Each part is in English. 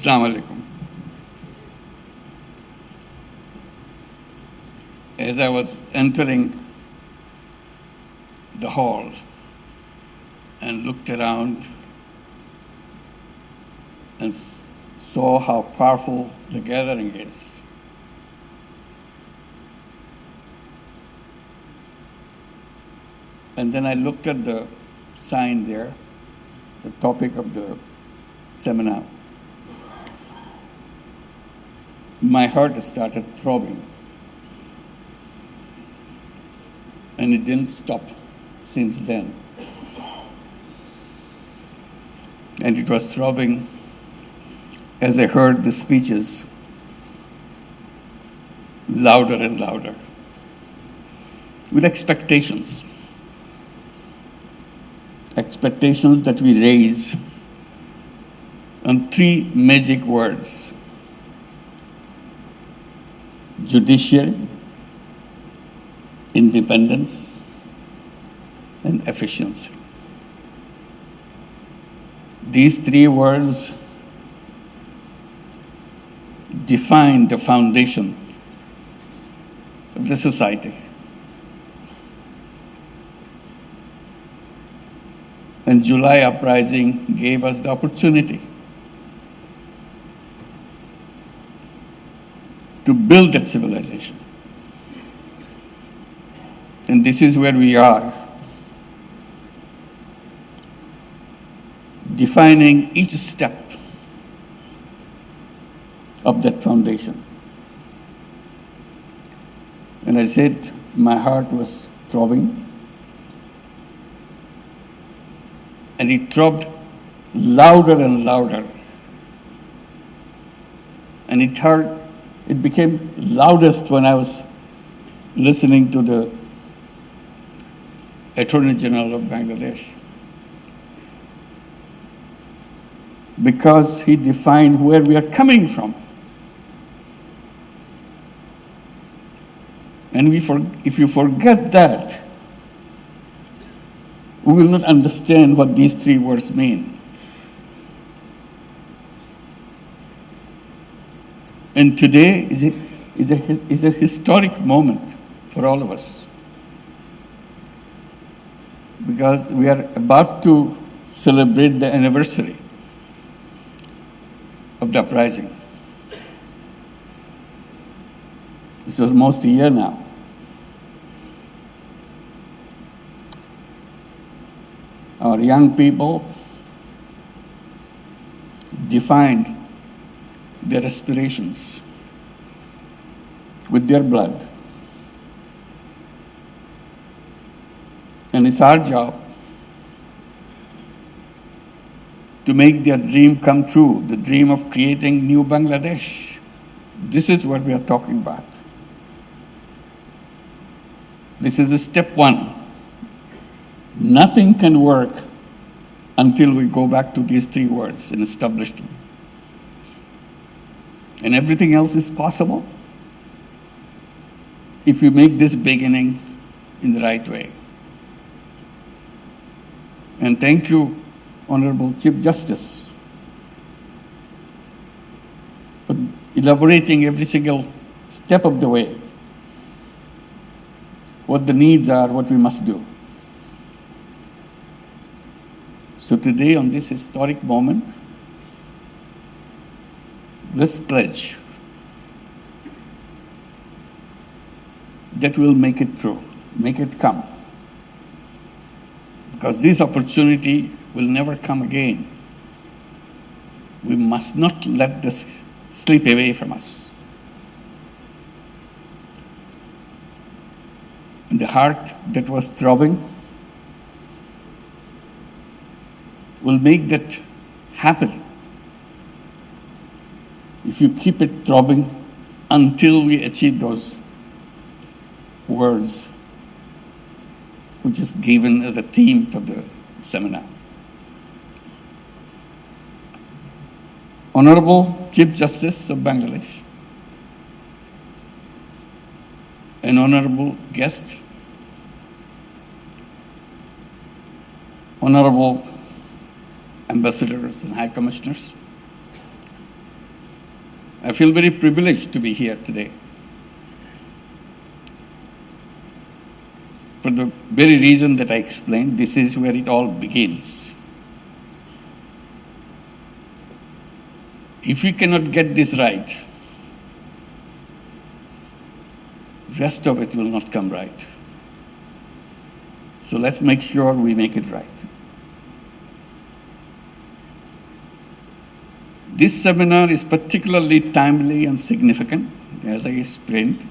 Assalamu alaikum. As I was entering the hall and looked around and saw how powerful the gathering is, and then I looked at the sign there, the topic of the seminar. My heart started throbbing, and it didn't stop since then. And it was throbbing as I heard the speeches louder and louder, with expectations that we raise on three magic words: judiciary, independence, and efficiency. These three words define the foundation of the society. And July uprising gave us the opportunity to build that civilization. And this is where we are, defining each step of that foundation. And I said my heart was throbbing, and it throbbed louder and louder. And it became loudest when I was listening to the Attorney General of Bangladesh, because he defined where we are coming from. And if you forget that, we will not understand what these three words mean. And today is a historic moment for all of us, because we are about to celebrate the anniversary of the uprising. It's almost a year now. Our young people defined their aspirations with their blood. And it's our job to make their dream come true, the dream of creating new Bangladesh. This is what we are talking about. This is step one. Nothing can work until we go back to these three words and establish them. And everything else is possible if we make this beginning in the right way. And thank you, Honorable Chief Justice, for elaborating every single step of the way, what the needs are, what we must do. So today, on this historic moment, let's pledge that we'll make it true, make it come. Because this opportunity will never come again. We must not let this slip away from us. And the heart that was throbbing will make that happen if you keep it throbbing until we achieve those words, which is given as a theme for the seminar. Honorable Chief Justice of Bangladesh, an honorable guest, honorable ambassadors and high commissioners, I feel very privileged to be here today. For the very reason that I explained, this is where it all begins. If we cannot get this right, rest of it will not come right. So let's make sure we make it right. This seminar is particularly timely and significant, as I explained,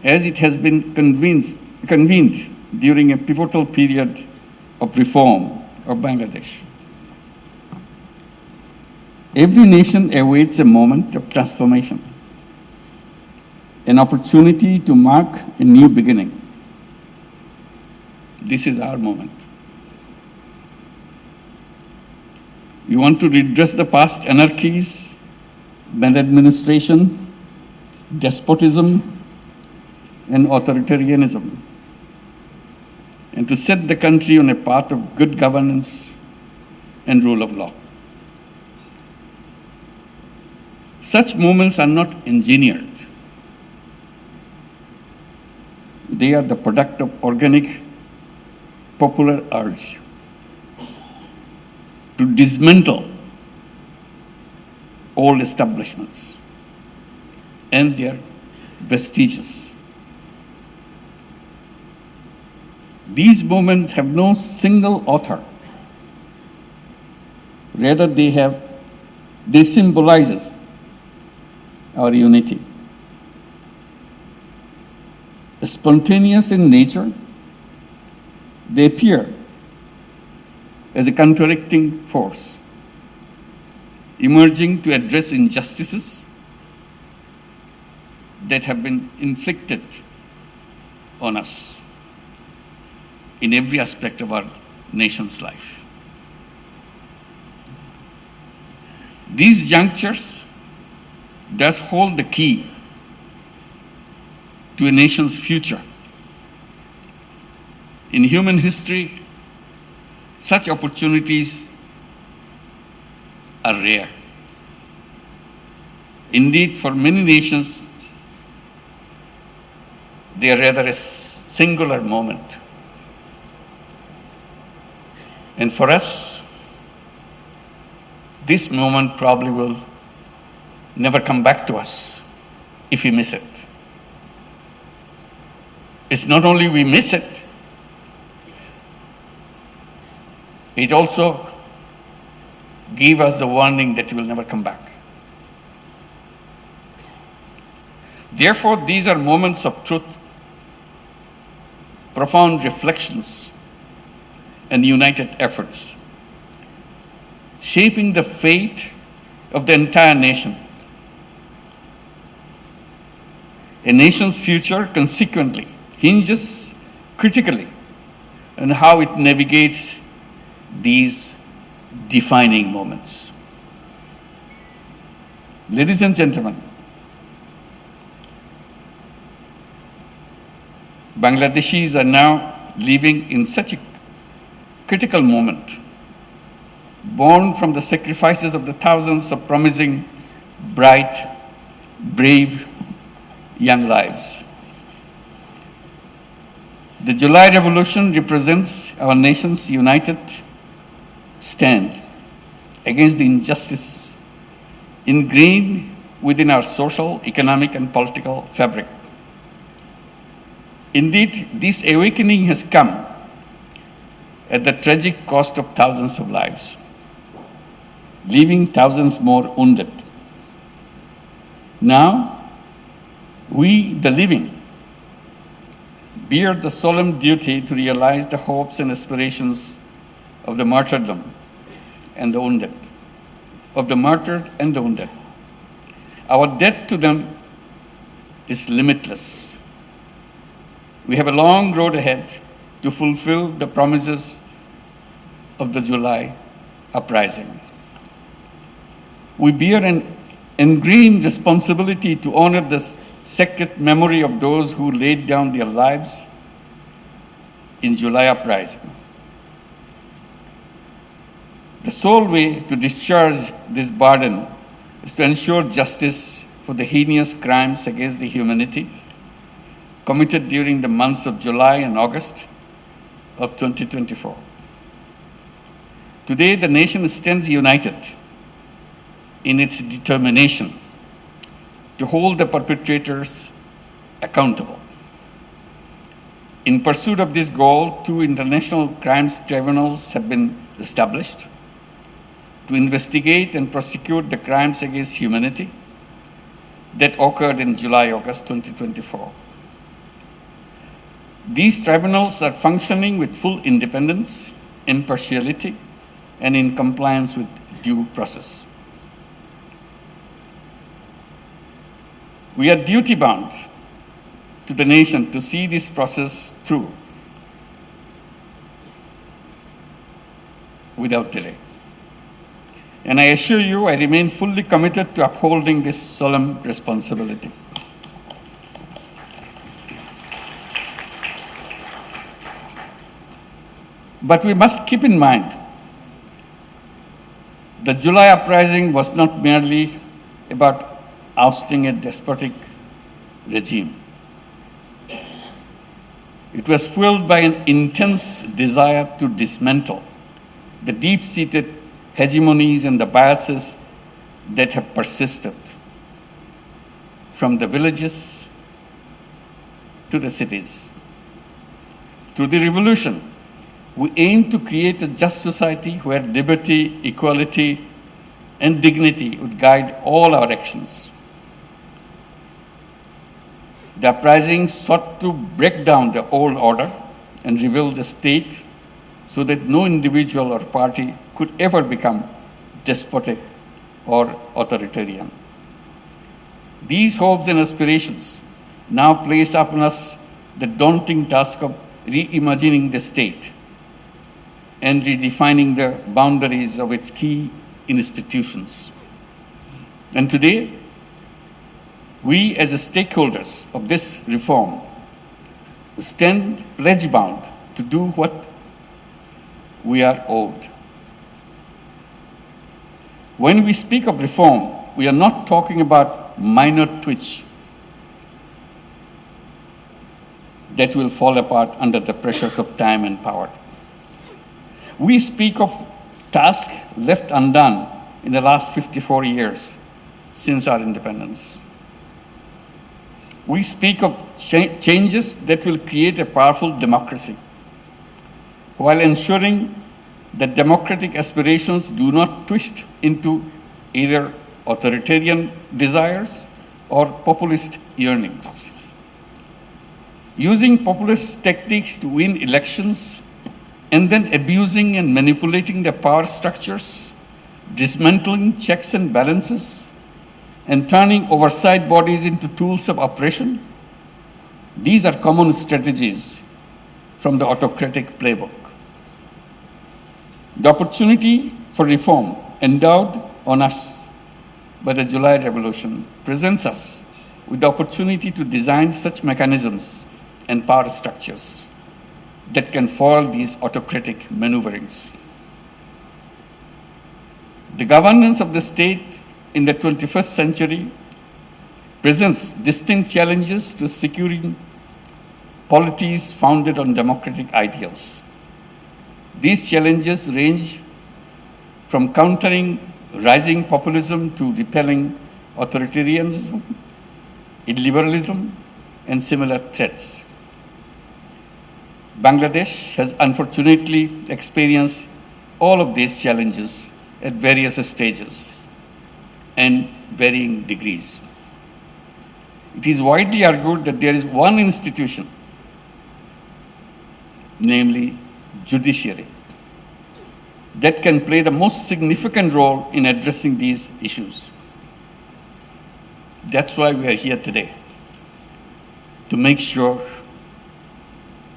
as it has been convened during a pivotal period of reform of Bangladesh. Every nation awaits a moment of transformation, an opportunity to mark a new beginning. This is our moment. We want to redress the past anarchies, maladministration, despotism, and authoritarianism, and to set the country on a path of good governance and rule of law. Such movements are not engineered. They are the product of organic popular urge to dismantle old establishments and their vestiges. These movements have no single author. Rather, they symbolizes our unity. Spontaneous in nature, they appear as a counteracting force, emerging to address injustices that have been inflicted on us in every aspect of our nation's life. These junctures does hold the key to a nation's future. In human history, such opportunities are rare. Indeed, for many nations, they are rather a singular moment. And for us, this moment probably will never come back to us if we miss it. It's not only we miss it, it also gives us the warning that it will never come back. Therefore, these are moments of truth, profound reflections, and united efforts, shaping the fate of the entire nation. A nation's future, consequently, hinges critically on how it navigates these defining moments. Ladies and gentlemen, Bangladeshis are now living in such a critical moment, born from the sacrifices of the thousands of promising, bright, brave young lives. The July Revolution represents our nation's united stand against the injustices ingrained within our social, economic, and political fabric. Indeed, this awakening has come at the tragic cost of thousands of lives, leaving thousands more wounded. Now, we, the living, bear the solemn duty to realize the hopes and aspirations of the martyrdom and the wounded, of the martyred and the wounded. Our debt to them is limitless. We have a long road ahead to fulfill the promises of the July uprising. We bear an ingrained responsibility to honor the sacred memory of those who laid down their lives in July uprising. The sole way to discharge this burden is to ensure justice for the heinous crimes against the humanity committed during the months of July and August of 2024. Today, the nation stands united in its determination to hold the perpetrators accountable. In pursuit of this goal, 2 international crimes tribunals have been established to investigate and prosecute the crimes against humanity that occurred in July-August 2024. These tribunals are functioning with full independence, impartiality, and in compliance with due process. We are duty-bound to the nation to see this process through without delay. And I assure you, I remain fully committed to upholding this solemn responsibility. But we must keep in mind the July uprising was not merely about ousting a despotic regime. It was fueled by an intense desire to dismantle the deep-seated hegemonies and the biases that have persisted from the villages to the cities. Through the revolution, we aim to create a just society where liberty, equality, and dignity would guide all our actions. The uprising sought to break down the old order and rebuild the state so that no individual or party could ever become despotic or authoritarian. These hopes and aspirations now place upon us the daunting task of reimagining the state and redefining the boundaries of its key institutions. And today, we as stakeholders of this reform stand pledge-bound to do what we are owed. When we speak of reform, we are not talking about minor tweaks that will fall apart under the pressures of time and power. We speak of tasks left undone in the last 54 years since our independence. We speak of changes that will create a powerful democracy while ensuring that democratic aspirations do not twist into either authoritarian desires or populist yearnings. Using populist tactics to win elections and then abusing and manipulating the power structures, dismantling checks and balances, and turning oversight bodies into tools of oppression, these are common strategies from the autocratic playbook. The opportunity for reform endowed on us by the July Revolution presents us with the opportunity to design such mechanisms and power structures that can foil these autocratic maneuverings. The governance of the state in the 21st century presents distinct challenges to securing polities founded on democratic ideals. These challenges range from countering rising populism to repelling authoritarianism, illiberalism, and similar threats. Bangladesh has unfortunately experienced all of these challenges at various stages and varying degrees. It is widely argued that there is one institution, namely judiciary, that can play the most significant role in addressing these issues. That's why we are here today, to make sure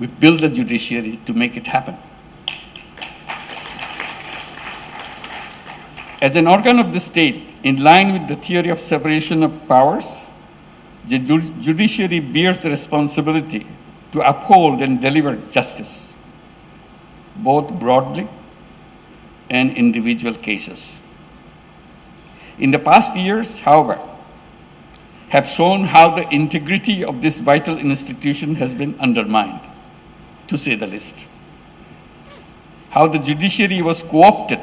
we build the judiciary to make it happen. As an organ of the state, in line with the theory of separation of powers, the judiciary bears the responsibility to uphold and deliver justice, both broadly and individual cases. In the past years, however, have shown how the integrity of this vital institution has been undermined, to say the least. How the judiciary was co-opted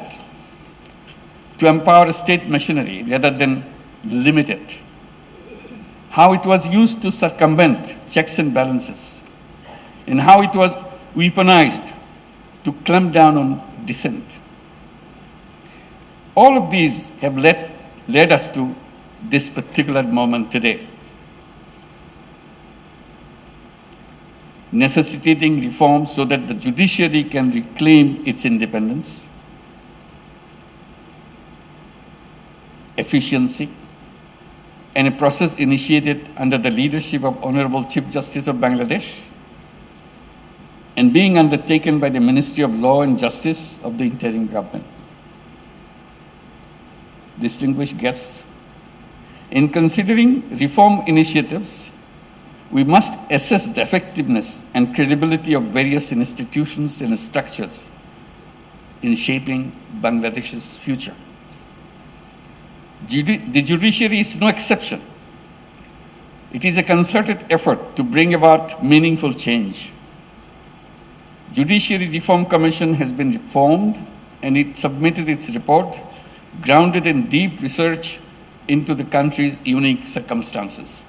to empower state machinery rather than limit it. How it was used to circumvent checks and balances, and how it was weaponized to clamp down on dissent. All of these have led us to this particular moment today, necessitating reform so that the judiciary can reclaim its independence, efficiency, and a process initiated under the leadership of Honorable Chief Justice of Bangladesh and being undertaken by the Ministry of Law and Justice of the interim government. Distinguished guests, in considering reform initiatives, we must assess the effectiveness and credibility of various institutions and structures in shaping Bangladesh's future. The judiciary is no exception. It is a concerted effort to bring about meaningful change. Judiciary Reform Commission has been formed and it submitted its report grounded in deep research into the country's unique circumstances.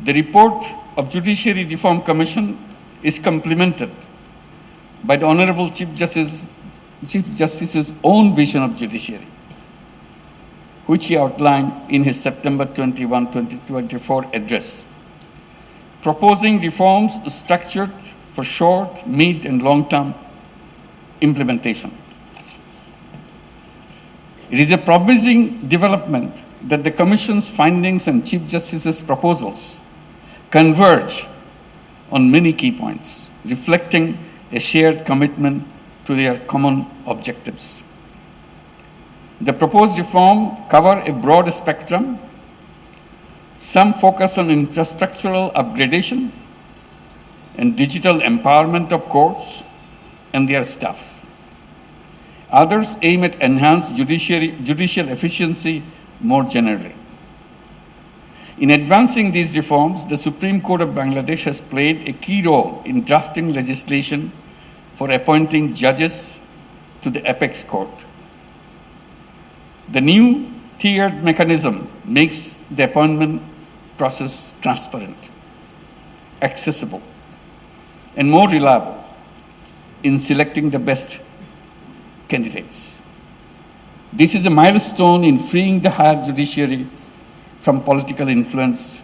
The report of Judiciary Reform Commission is complemented by the Honorable Chief Justice's own vision of judiciary, which he outlined in his September 21, 2024 address, proposing reforms structured for short, mid, and long-term implementation. It is a promising development that the Commission's findings and Chief Justice's proposals converge on many key points, reflecting a shared commitment to their common objectives. The proposed reform cover a broad spectrum. Some focus on infrastructural upgradation and digital empowerment of courts and their staff. Others aim at enhanced judicial efficiency more generally. In advancing these reforms, the Supreme Court of Bangladesh has played a key role in drafting legislation for appointing judges to the apex court. The new tiered mechanism makes the appointment process transparent, accessible, and more reliable in selecting the best candidates. This is a milestone in freeing the higher judiciary from political influence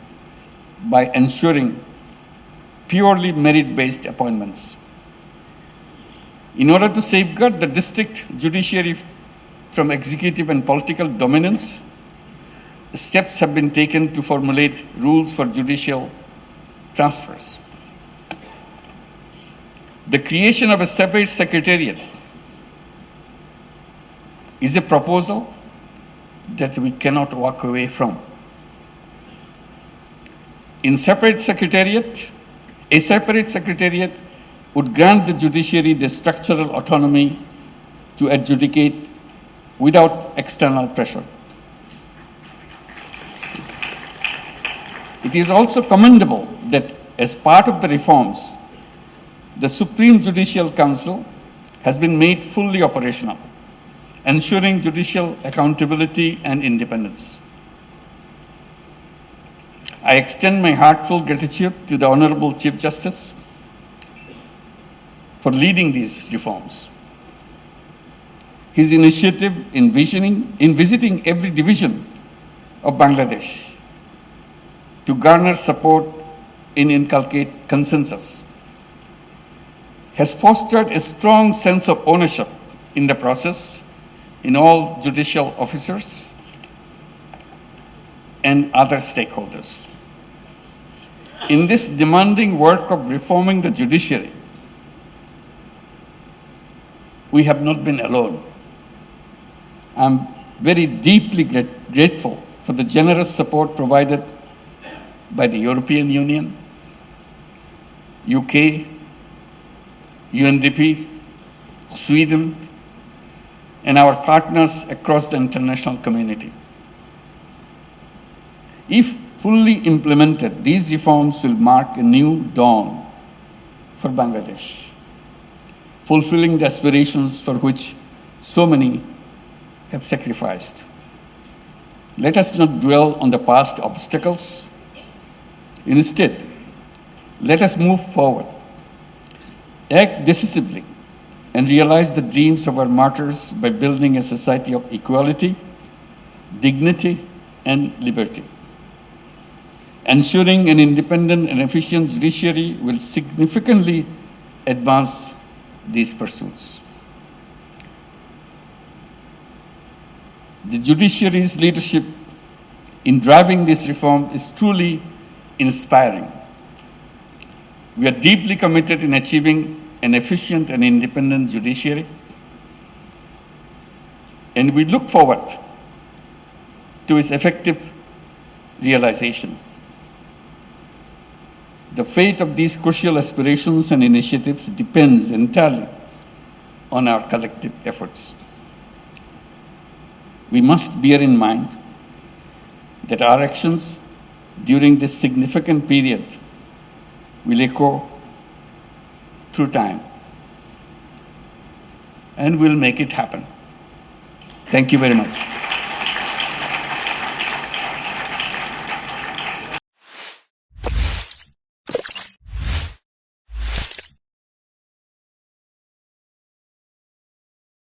by ensuring purely merit-based appointments. In order to safeguard the district judiciary from executive and political dominance, steps have been taken to formulate rules for judicial transfers. The creation of a separate secretariat is a proposal that we cannot walk away from. A separate secretariat would grant the judiciary the structural autonomy to adjudicate without external pressure. It is also commendable that as part of the reforms, the Supreme Judicial Council has been made fully operational, ensuring judicial accountability and independence. I extend my heartfelt gratitude to the Honorable Chief Justice for leading these reforms. His initiative in visiting every division of Bangladesh to garner support and inculcate consensus has fostered a strong sense of ownership in the process in all judicial officers and other stakeholders. In this demanding work of reforming the judiciary, we have not been alone. I'm very deeply grateful for the generous support provided by the European Union, UK, UNDP, Sweden, and our partners across the international community. If fully implemented, these reforms will mark a new dawn for Bangladesh, fulfilling the aspirations for which so many have sacrificed. Let us not dwell on the past obstacles. Instead, let us move forward, act decisively, and realize the dreams of our martyrs by building a society of equality, dignity, and liberty. Ensuring an independent and efficient judiciary will significantly advance these pursuits. The judiciary's leadership in driving this reform is truly inspiring. We are deeply committed in achieving an efficient and independent judiciary, and we look forward to its effective realization. The fate of these crucial aspirations and initiatives depends entirely on our collective efforts. We must bear in mind that our actions during this significant period will echo through time, and we'll make it happen. Thank you very much.